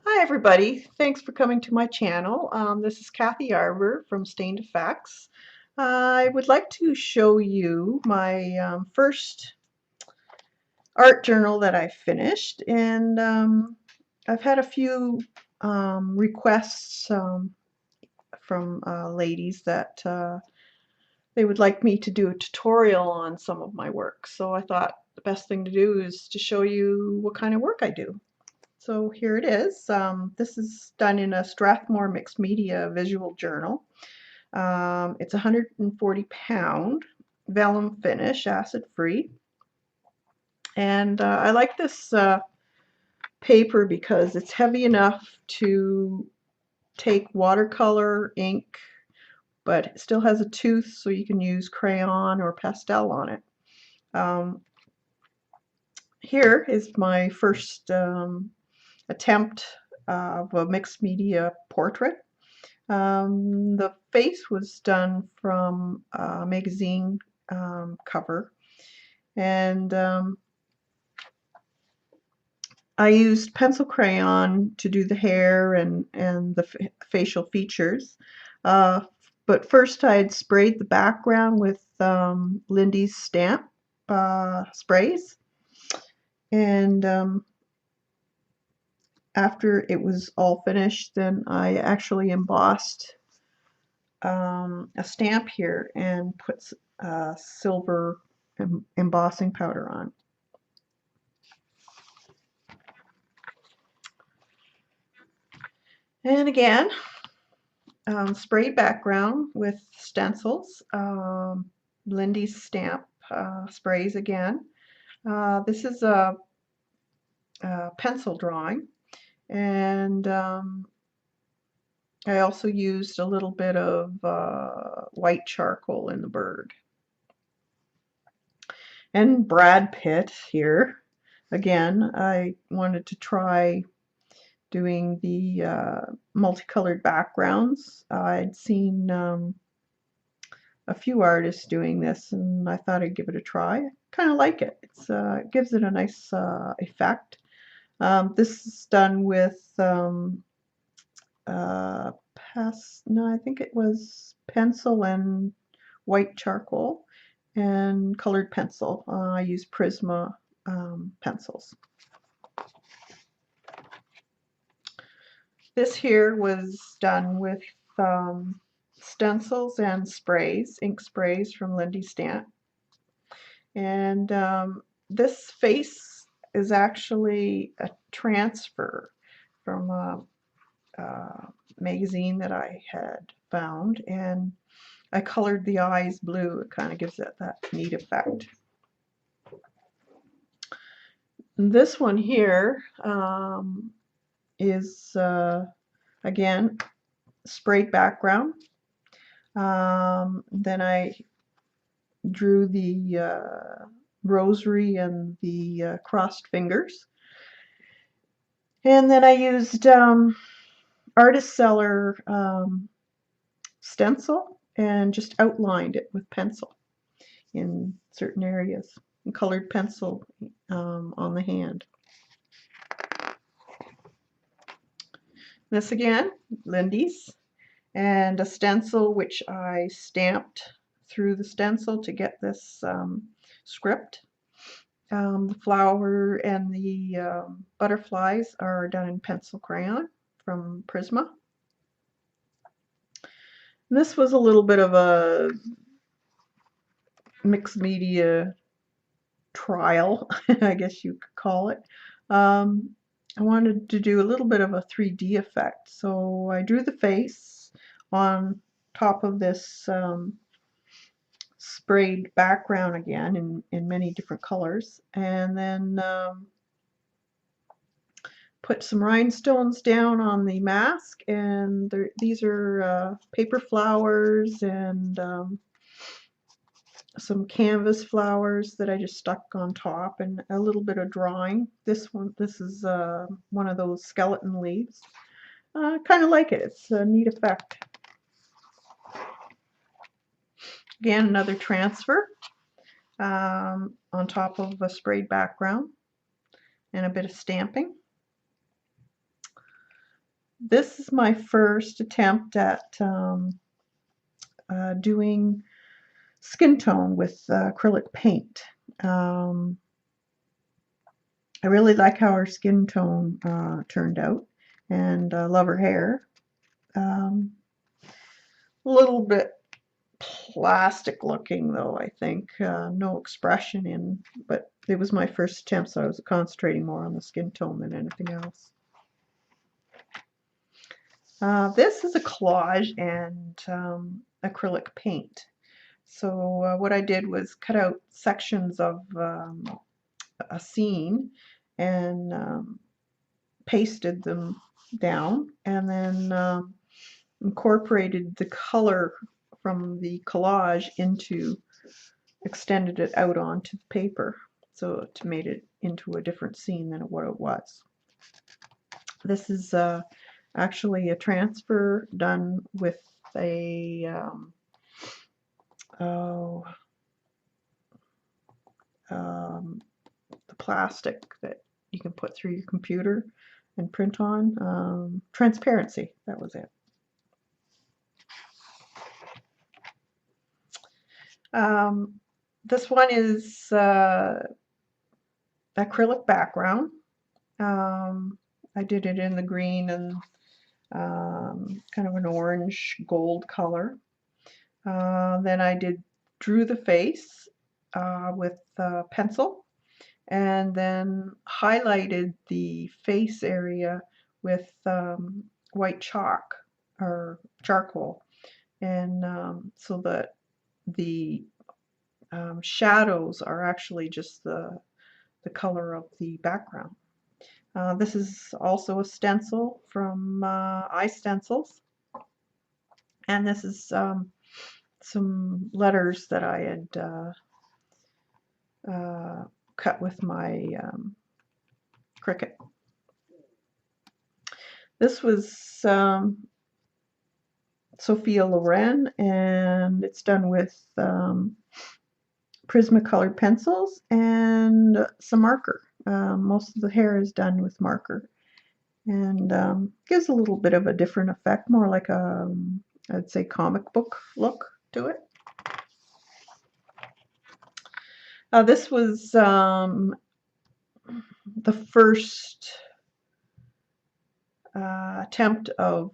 Hi everybody, thanks for coming to my channel. This is Kathy Arbor from Stained Effects. I would like to show you my first art journal that I finished, and I've had a few requests from ladies that they would like me to do a tutorial on some of my work. So I thought the best thing to do is to show you what kind of work I do. So here it is. This is done in a Strathmore mixed media visual journal. It's 140-pound vellum finish, acid free. And I like this paper because it's heavy enough to take watercolor ink, but it still has a tooth, so you can use crayon or pastel on it. Here is my first attempt of a mixed media portrait. The face was done from a magazine cover, and I used pencil crayon to do the hair and the facial features. But first I had sprayed the background with Lindy's stamp sprays, and after it was all finished, then I actually embossed a stamp here and put silver embossing powder on. And again, sprayed background with stencils, Lindy's stamp sprays again. This is a pencil drawing, and I also used a little bit of white charcoal in the bird. And Brad Pitt here. Again, I wanted to try doing the multicolored backgrounds. I'd seen a few artists doing this, and I thought I'd give it a try. I kind of like it. It gives it a nice effect. This is done with I think it was pencil and white charcoal and colored pencil. I use Prisma pencils. This here was done with stencils and sprays, ink sprays from Lindy Stamp. And this face is actually a transfer from a magazine that I had found, and I colored the eyes blue. It kind of gives it that neat effect. And this one here is again sprayed background. Then I drew the rosary and the crossed fingers, and then I used Artist Seller stencil and just outlined it with pencil in certain areas, and colored pencil on the hand. This again, Lindy's, and a stencil which I stamped through the stencil to get this script. The flower and the butterflies are done in pencil crayon from Prisma. And this was a little bit of a mixed media trial, I guess you could call it. I wanted to do a little bit of a 3D effect, so I drew the face on top of this sprayed background again in many different colors, and then put some rhinestones down on the mask, and these are paper flowers and some canvas flowers that I just stuck on top, and a little bit of drawing. This is one of those skeleton leaves. I kind of like it. It's a neat effect. Again, another transfer on top of a sprayed background and a bit of stamping. This is my first attempt at doing skin tone with acrylic paint. I really like how her skin tone turned out, and love her hair. A little bit plastic looking though, I think. No expression in, but it was my first attempt, so I was concentrating more on the skin tone than anything else. This is a collage and acrylic paint. So what I did was cut out sections of a scene and pasted them down, and then incorporated the color from the collage extended it out onto the paper, so to made it into a different scene than what it was. This is actually a transfer done with a the plastic that you can put through your computer and print on. Transparency, that was it. This one is acrylic background. I did it in the green and kind of an orange gold color. Then I drew the face with pencil, and then highlighted the face area with white chalk or charcoal, and so that the shadows are actually just the color of the background. This is also a stencil from iStencils, and this is some letters that I had cut with my Cricut. This was Sophia Loren, and it's done with Prismacolored pencils and some marker. Most of the hair is done with marker, and gives a little bit of a different effect, more like a, I'd say, comic book look to it. This was the first attempt of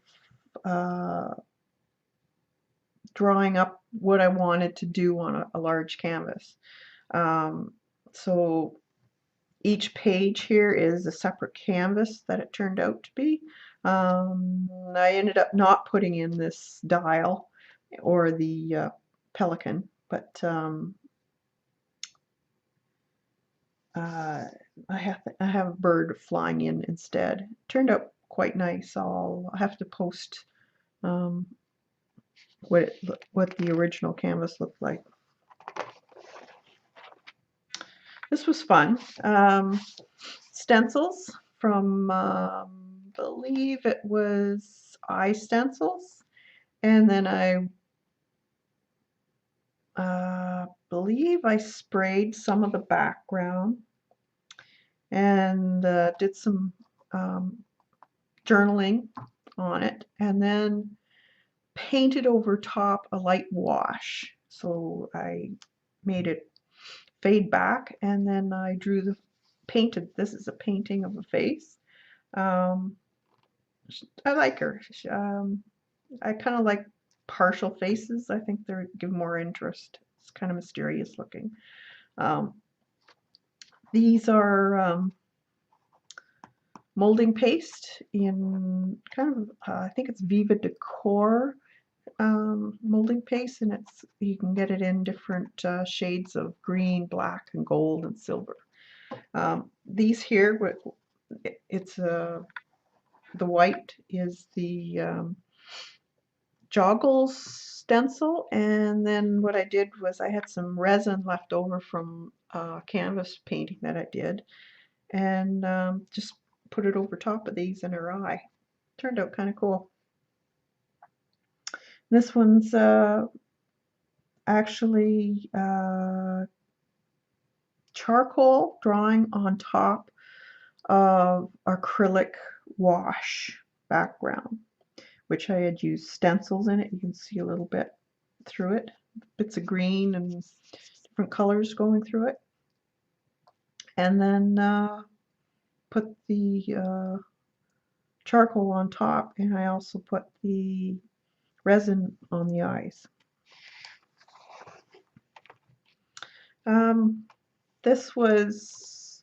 drawing up what I wanted to do on a large canvas. So each page here is a separate canvas that it turned out to be. I ended up not putting in this dial or the pelican, but I have a bird flying in instead. It turned out quite nice. I'll have to post what the original canvas looked like. This was fun. Stencils from, believe it was iStencils, and then I believe I sprayed some of the background and did some journaling on it, and then painted over top a light wash. So I made it fade back, and then I painted. This is a painting of a face. I like her. I kind of like partial faces. I think they give more interest. It's kind of mysterious looking. These are molding paste in kind of, I think it's Viva Decor molding paste, and you can get it in different shades of green, black, and gold, and silver. These here, it's the white is the joggles stencil, and then what I did was I had some resin left over from canvas painting that I did, and just put it over top of these in her eye. Turned out kind of cool. This one's actually charcoal drawing on top of acrylic wash. background, which I had used stencils in it. You can see a little bit through it, bits of green and different colors going through it. And then put the charcoal on top, and I also put the resin on the eyes. This was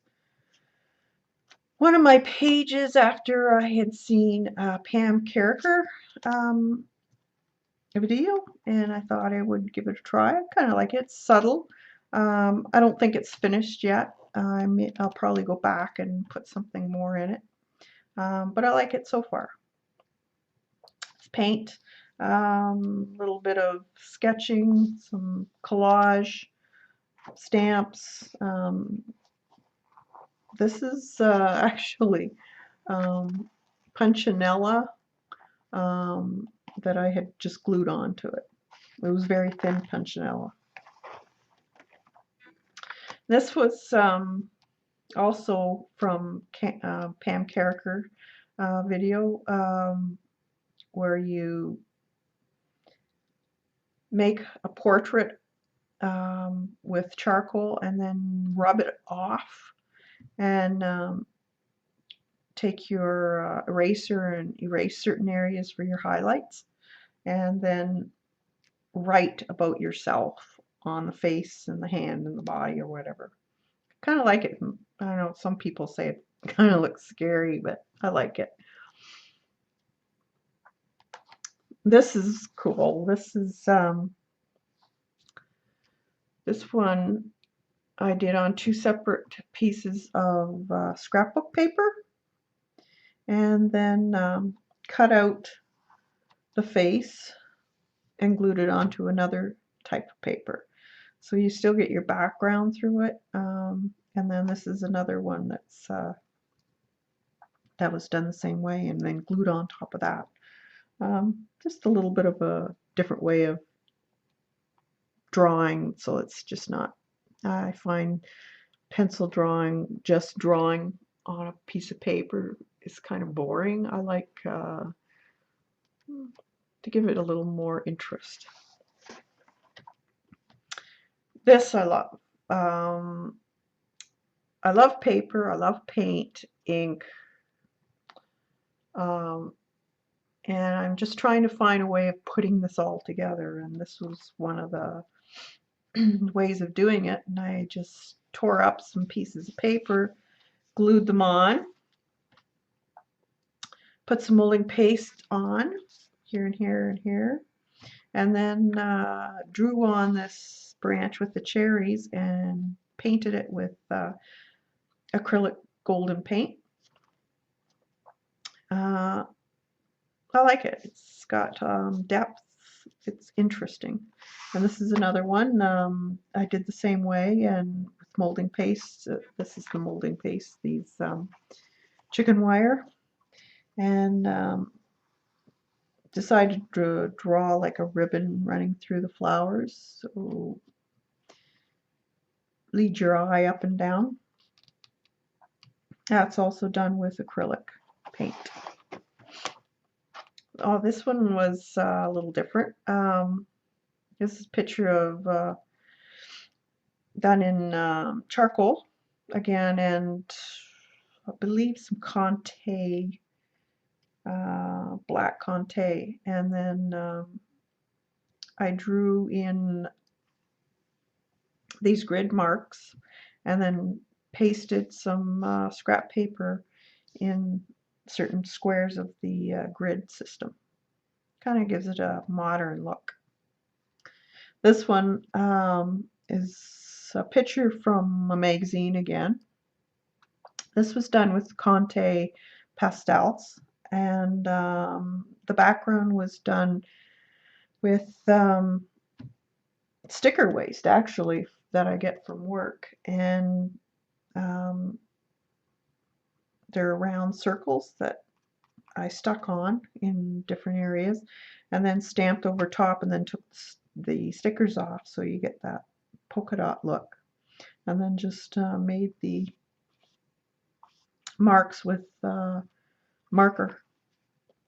one of my pages after I had seen Pam Carricker video, and I thought I would give it a try. I kind of like it. It's subtle. I don't think it's finished yet. I'll probably go back and put something more in it, but I like it so far. It's paint, a little bit of sketching, some collage stamps. This is actually punchinella that I had just glued onto it. It was very thin punchinella. This was also from Pam Carricker video, where you make a portrait with charcoal and then rub it off, and take your eraser and erase certain areas for your highlights, and then write about yourself on the face and the hand and the body or whatever. Kind of like it. I don't know, some people say it kind of looks scary, but I like it. This is cool. This one I did on two separate pieces of scrapbook paper, and then cut out the face and glued it onto another type of paper. So you still get your background through it. And then this is another one that was done the same way and then glued on top of that. Just a little bit of a different way of drawing, so it's just not, I find pencil drawing, just drawing on a piece of paper, is kind of boring. I like to give it a little more interest. This I love. I love paper, I love paint, ink, and I'm just trying to find a way of putting this all together, and this was one of the ways of doing it. And I just tore up some pieces of paper, glued them on, put some molding paste on here and here and here, and then drew on this branch with the cherries and painted it with acrylic golden paint. I like it. It's got depth. It's interesting. And this is another one. I did the same way, and with molding paste. This is the molding paste, these chicken wire, and decided to draw like a ribbon running through the flowers. So lead your eye up and down. That's also done with acrylic paint. Oh, this one was a little different. This is a picture of done in charcoal again, and I believe some Conte, black Conte, and then I drew in these grid marks and then pasted some scrap paper in certain squares of the grid system. Kind of gives it a modern look. This one is a picture from a magazine again. This was done with Conte pastels, and the background was done with sticker waste, actually, that I get from work, and they're round circles that I stuck on in different areas and then stamped over top, and then took the stickers off so you get that polka dot look, and then just made the marks with marker.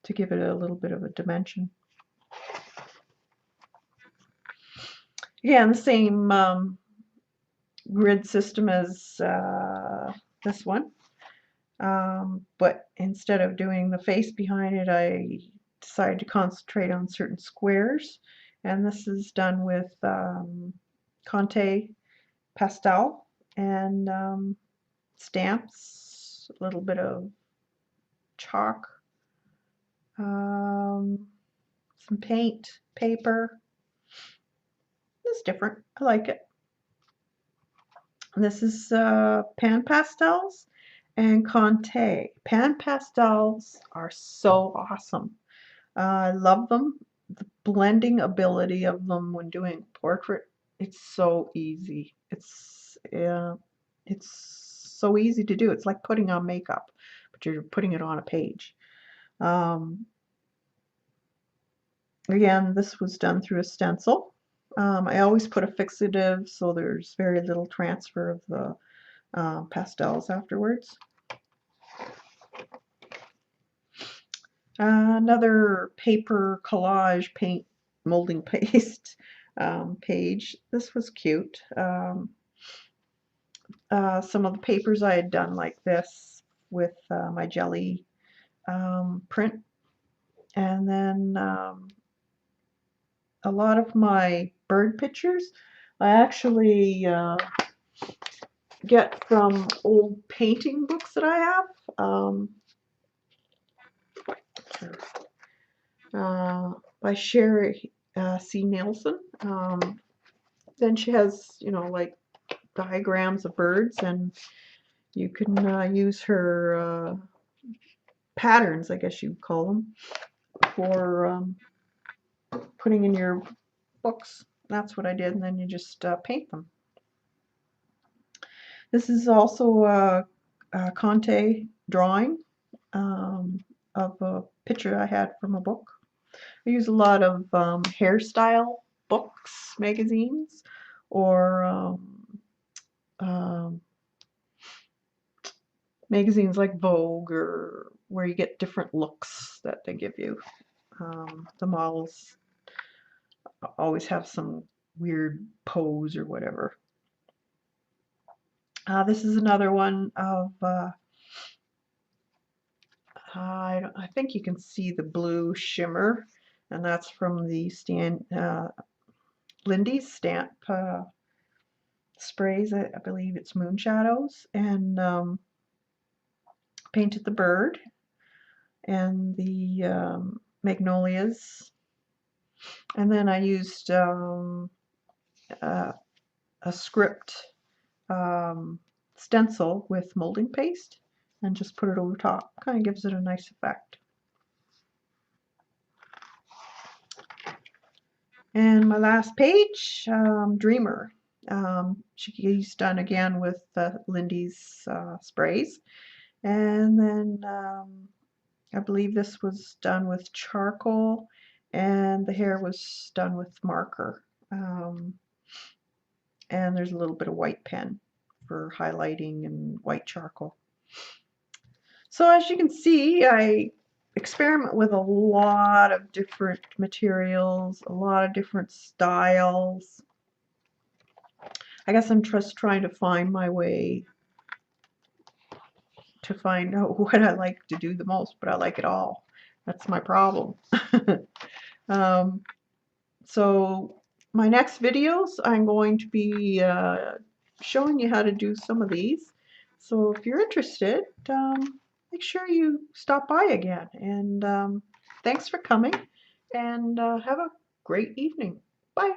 to give it a little bit of a dimension. Again, the same grid system as this one, but instead of doing the face behind it, I decided to concentrate on certain squares, and this is done with Conte pastel and stamps, a little bit of chalk, some paint, paper. It's different. I like it. This is pan pastels and Conte. Pan pastels are so awesome. I love them. The blending ability of them when doing portrait, it's so easy. It's so easy to do. It's like putting on makeup, but you're putting it on a page. Again, this was done through a stencil. I always put a fixative so there's very little transfer of the pastels afterwards. Another paper collage paint molding paste page. This was cute. Some of the papers I had done like this with my jelly print, and then a lot of my bird pictures I actually get from old painting books that I have. By Sherry C. Nielsen. Then she has, you know, like diagrams of birds, and you can use her patterns, I guess you'd call them, for putting in your books. That's what I did, and then you just paint them. This is also a Conte drawing of a picture I had from a book. I use a lot of hairstyle books, magazines, or magazines like Vogue, or where you get different looks that they give you. The models always have some weird pose or whatever. This is another one of I think you can see the blue shimmer, and that's from the Lindy's stamp sprays. I believe it's Moon Shadows, and painted the bird and the magnolias, and then I used a script stencil with molding paste and just put it over top. Kind of gives it a nice effect. And my last page, Dreamer. She's done again with Lindy's sprays. And then I believe this was done with charcoal, and the hair was done with marker. And there's a little bit of white pen for highlighting and white charcoal. So as you can see, I experiment with a lot of different materials, a lot of different styles. I guess I'm just trying to find my way to find out what I like to do the most, but I like it all. That's my problem. So my next videos, I'm going to be showing you how to do some of these. So if you're interested, make sure you stop by again. And thanks for coming, and have a great evening. Bye.